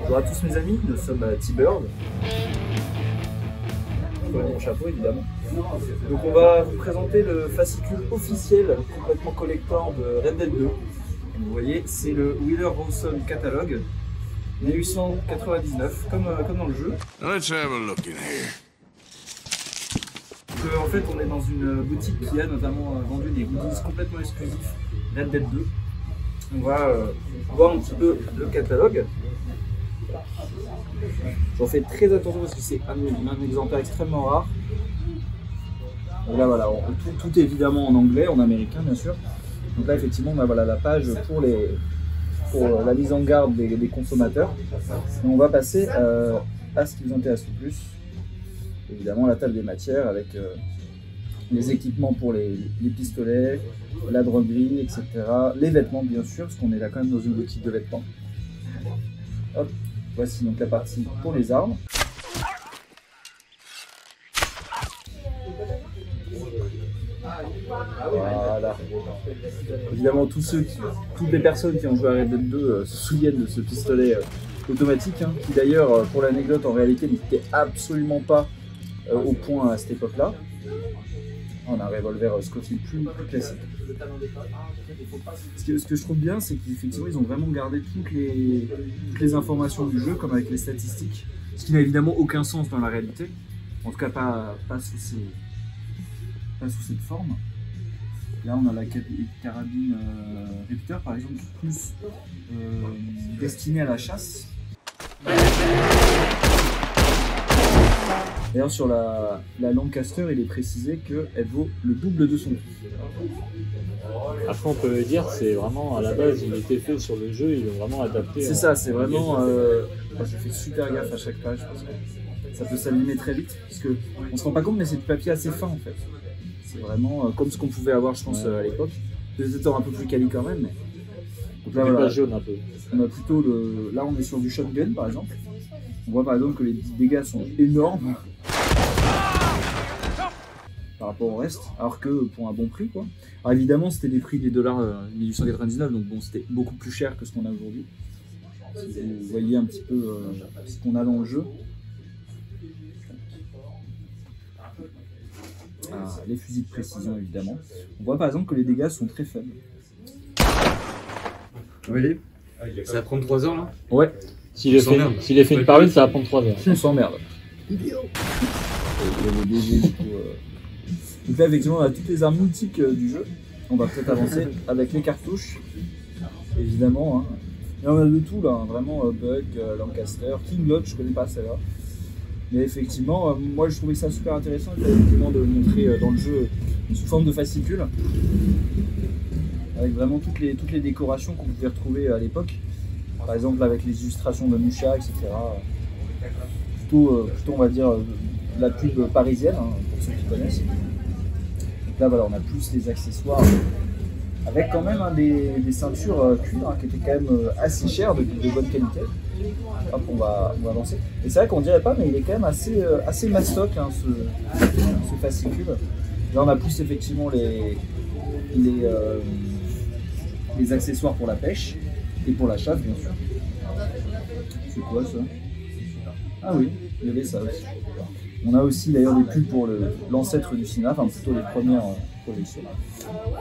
Bonjour à tous mes amis, nous sommes à T-Bird. Je prends mon chapeau évidemment. Donc on va vous présenter le fascicule officiel complètement collector de Red Dead 2. Vous voyez, c'est le Wheeler Rawson catalogue 1899, comme dans le jeu. Let's have a look in here. Donc, en fait, on est dans une boutique qui a notamment vendu des goodies complètement exclusifs Red Dead 2. On va voir un petit peu le catalogue. J'en fais très attention parce que c'est un exemplaire extrêmement rare. Donc là voilà, tout est évidemment en anglais, en américain bien sûr. Donc là effectivement on a voilà, la page pour la mise en garde des consommateurs. Et on va passer à ce qui nous intéresse le plus. Évidemment la table des matières avec les équipements pour les pistolets, la droguerie, etc. Les vêtements bien sûr, parce qu'on est là quand même dans une boutique de vêtements. Hop, voici donc la partie pour les armes. Voilà. Évidemment toutes les personnes qui ont joué à Red Dead 2 se souviennent de ce pistolet automatique, hein, qui d'ailleurs pour l'anecdote en réalité n'était absolument pas au point à cette époque-là. On a un revolver Scofield plus classique. Ce que je trouve bien, c'est qu'effectivement ils ont vraiment gardé toutes les informations du jeu, comme avec les statistiques, ce qui n'a évidemment aucun sens dans la réalité, en tout cas pas sous cette forme. Là on a la carabine Raptor par exemple, plus destinée à la chasse. D'ailleurs sur la Lancaster, il est précisé qu'elle vaut le double de son prix. Après on peut dire c'est vraiment à la base il était fait sur le jeu, ils l'ont vraiment adapté. C'est ça, c'est vraiment... j'ai fait super gaffe à chaque page parce que ça peut s'abîmer très vite. Parce qu'on se rend pas compte mais c'est du papier assez fin en fait. C'est vraiment comme ce qu'on pouvait avoir je pense à l'époque. Peut-être un peu plus quali quand même. Mais... Donc là, voilà, jaune un peu. On a plutôt là on est sur du shotgun par exemple. On voit par exemple que les dégâts sont énormes par rapport au reste, alors que pour un bon prix quoi. Alors évidemment c'était des prix des dollars 1899, donc bon c'était beaucoup plus cher que ce qu'on a aujourd'hui. Si vous voyez un petit peu ce qu'on a dans le jeu. Les fusils de précision évidemment. On voit par exemple que les dégâts sont très faibles. Vous voyez ? Ça va prendre 3 heures là ? Ouais. S'il est fait une par une, ça va prendre 3 heures. On s'emmerde. Donc là effectivement on a toutes les armes multiples du jeu. On va peut-être avancer avec les cartouches. Évidemment. Hein. Et on a de tout là, hein. Vraiment Bug, Lancaster, King Lodge, je connais pas celle-là. Mais effectivement, moi je trouvais ça super intéressant effectivement de montrer dans le jeu sous forme de fascicule. Avec vraiment toutes les décorations qu'on pouvait retrouver à l'époque. Par exemple avec les illustrations de Musha, etc. Plutôt on va dire la pub parisienne, hein, pour ceux qui connaissent. Donc là voilà, on a plus les accessoires avec quand même hein, des ceintures cuir hein, qui étaient quand même assez chères, de bonne qualité. Hop, on va avancer. Et c'est vrai qu'on dirait pas, mais il est quand même assez mastoc hein, ce fascicule. Là on a plus effectivement les accessoires pour la pêche et pour la chasse bien sûr. C'est quoi ça? Ah oui, il y avait ça aussi. On a aussi d'ailleurs des pubs pour l'ancêtre du cinéma, enfin plutôt les premières projections.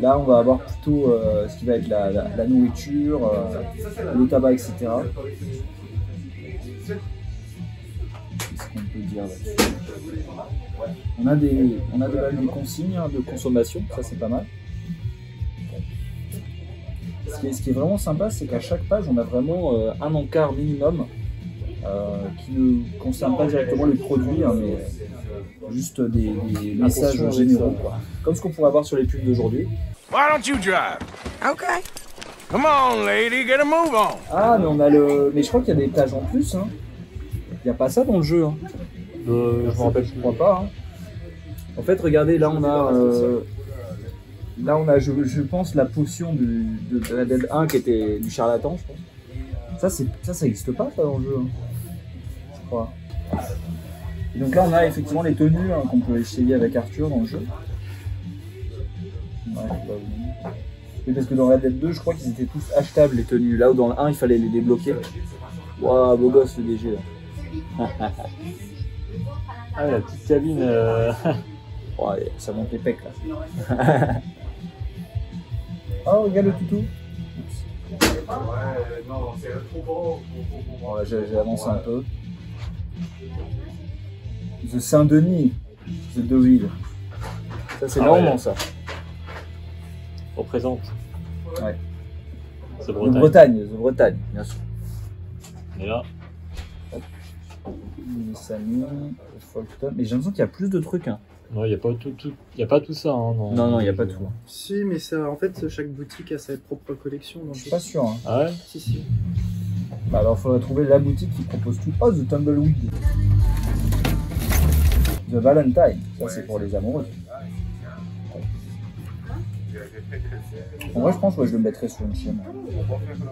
Là on va avoir plutôt ce qui va être la nourriture, le tabac, etc. Qu'est-ce qu'on peut dire là-dessus? On a des consignes hein, de consommation, ça c'est pas mal. Ce qui est vraiment sympa, c'est qu'à chaque page, on a vraiment un encart minimum qui ne concerne pas directement les produits, hein, mais juste des messages généraux, quoi. Comme ce qu'on pourrait avoir sur les pubs d'aujourd'hui. Why don't you drive? Okay. Come on, lady, get a move on. Ah, mais on a mais je crois qu'il y a des pages en plus. Hein. Il n'y a pas ça dans le jeu. Hein. Je me rappelle, je crois pas. Hein. En fait, regardez, là on a, je pense, la potion de Red Dead 1 qui était du charlatan, je pense. Ça n'existe pas ça, dans le jeu, hein. Je crois. Et donc là, on a effectivement les tenues hein, qu'on peut essayer avec Arthur dans le jeu. Ouais, et parce que dans Red Dead 2, je crois qu'ils étaient tous achetables les tenues. Là où dans le 1, il fallait les débloquer. Waouh, beau gosse le DG là. Ah, la petite cabine. Ouais, ça monte les pecs là. Oh, regarde le toutou. Bon, là, j'ai avancé un peu. The Saint-Denis, The Deauville. Ça, c'est normalement ça. Représente. Ouais. C'est The Bretagne. Bretagne, The Bretagne, bien sûr. Et là, Samy, Folkestone. Mais j'ai l'impression qu'il y a plus de trucs. Hein. non, il n'y a pas y a pas tout ça. Hein, Non, il n'y a pas tout. Si, mais ça, en fait, chaque boutique a sa propre collection. Donc Je suis pas sûr. Hein. Ah ouais? Si. Bah alors, il faudrait trouver la boutique qui propose tout. Oh, The Tumbleweed. The Valentine. Ça, c'est pour les amoureux. En vrai, je pense que je le mettrais sur une chaîne.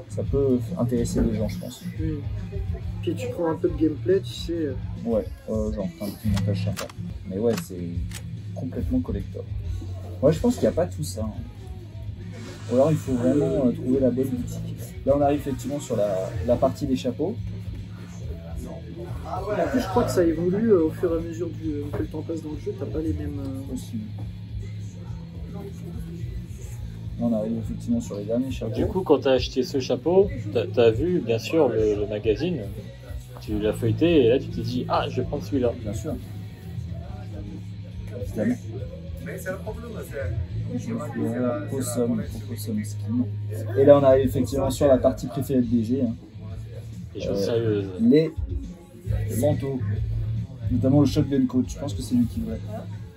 Ça peut intéresser les gens, je pense. Oui. Puis tu prends un peu de gameplay, tu sais. Ouais, genre un petit montage sympa. Mais ouais, c'est complètement collector. Moi, je pense qu'il n'y a pas tout ça. Hein. Ou alors, il faut vraiment trouver la bonne boutique. Là, on arrive effectivement sur la partie des chapeaux. En plus, je crois que ça évolue au fur et à mesure que le temps passe dans le jeu. T'as pas les mêmes. Possible. Là, on arrive effectivement sur les derniers chapeaux. Du coup, quand tu as acheté ce chapeau, tu as vu bien sûr le magazine, tu l'as feuilleté et là tu t'es dit ah, je vais prendre celui-là. Bien sûr. Évidemment. Possum Skin. Et là, on arrive effectivement sur la partie préférée de DG. Hein. Les choses sérieuses. Les manteaux. Notamment le Shotgun Coat. Je pense que c'est lui qui voulait.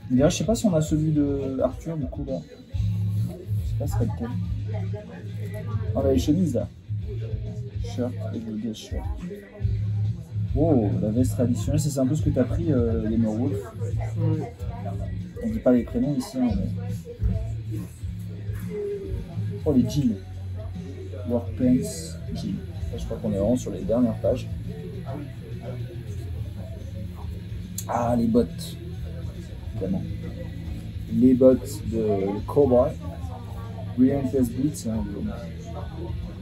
D'ailleurs, je sais pas si on a celui de Arthur du coup là. Je sais pas ce serait lequel. On a les chemises là. Shirt et le guest shirt. Oh, la veste traditionnelle, c'est un peu ce que tu as pris les Morwolf. On dit pas les prénoms ici, hein, mais... Oh, les jeans. Workpants, jeans. Là, je crois qu'on est vraiment sur les dernières pages. Ah, les bottes. Évidemment. Les bottes de Cowboy. Relentless Boots, hein,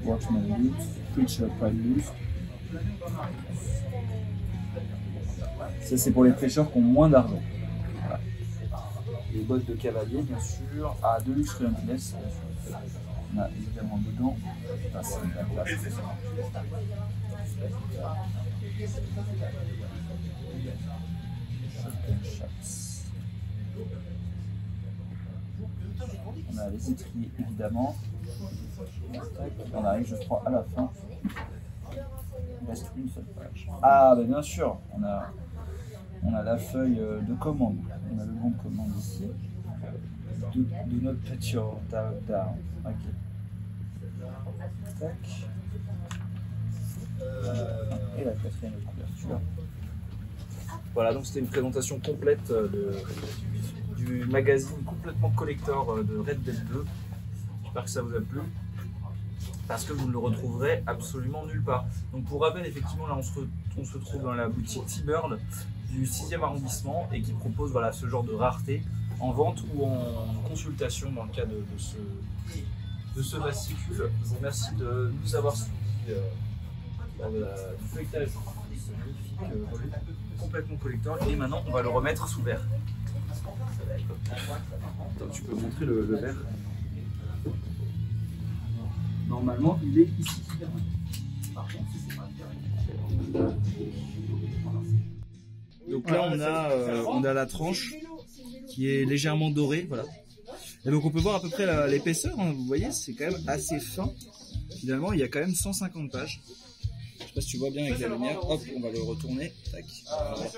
Watchman Boots, Preacher Pride Boots. Ça, c'est pour les prêcheurs qui ont moins d'argent. Voilà. Les bottes de cavalier, bien sûr. Ah, Deluxe Relentless. On a évidemment dedans. Ah, c'est une belle place. Shotgun Shots. On a les étriers évidemment. On arrive, je crois, à la fin. Il reste une seule page. Ah, ben bien sûr, on a la feuille de commande. On a le bon de commande ici. Do not put your doubt down. Ok. Tac. Et la quatrième couverture. Voilà, donc c'était une présentation complète du magazine complètement collector de Red Dead 2. J'espère que ça vous a plu. Parce que vous ne le retrouverez absolument nulle part. Donc pour rappel, effectivement, là on se trouve dans la boutique T-Bird du 6e arrondissement et qui propose voilà, ce genre de rareté en vente ou en consultation dans le cas de ce fascicule. Je vous remercie de nous avoir suivis lors du feuilletage de ce magnifique volume complètement collector. Et maintenant on va le remettre sous verre. Attends, tu peux montrer le verre. Normalement, il est ici. Donc là, on a la tranche qui est légèrement dorée, voilà. Et donc on peut voir à peu près l'épaisseur. Hein, vous voyez, c'est quand même assez fin. Finalement, il y a quand même 150 pages. Je sais pas si tu vois bien avec la lumière. Hop, on va le retourner. Tac. Voilà.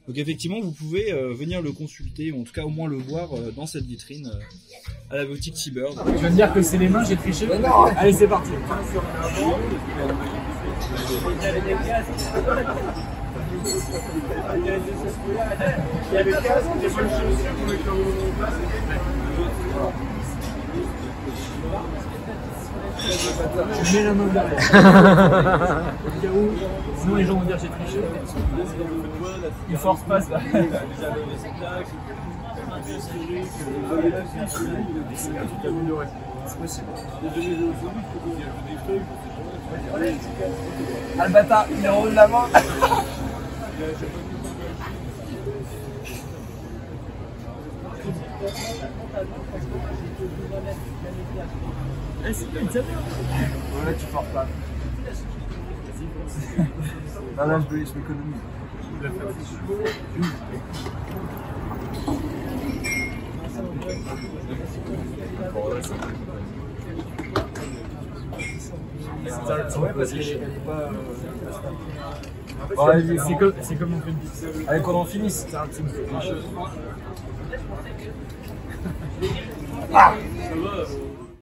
Donc effectivement, vous pouvez venir le consulter, ou en tout cas au moins le voir dans cette vitrine à la boutique T-Bird. Je veux dire que c'est les mains, j'ai triché. Allez, c'est parti. Je mets la main derrière. Au cas où, sinon les gens vont dire j'ai triché. Il force pas ça. C'est possible. Ah le bâtard, il enroule la main. Voilà, tu pars pas. Ah là, je m'économise. Ouais, parce qu'elle est pas. C'est comme on fait une pizza. Allez, qu'on en finisse. C'est un team de choses. Ah. Ça va.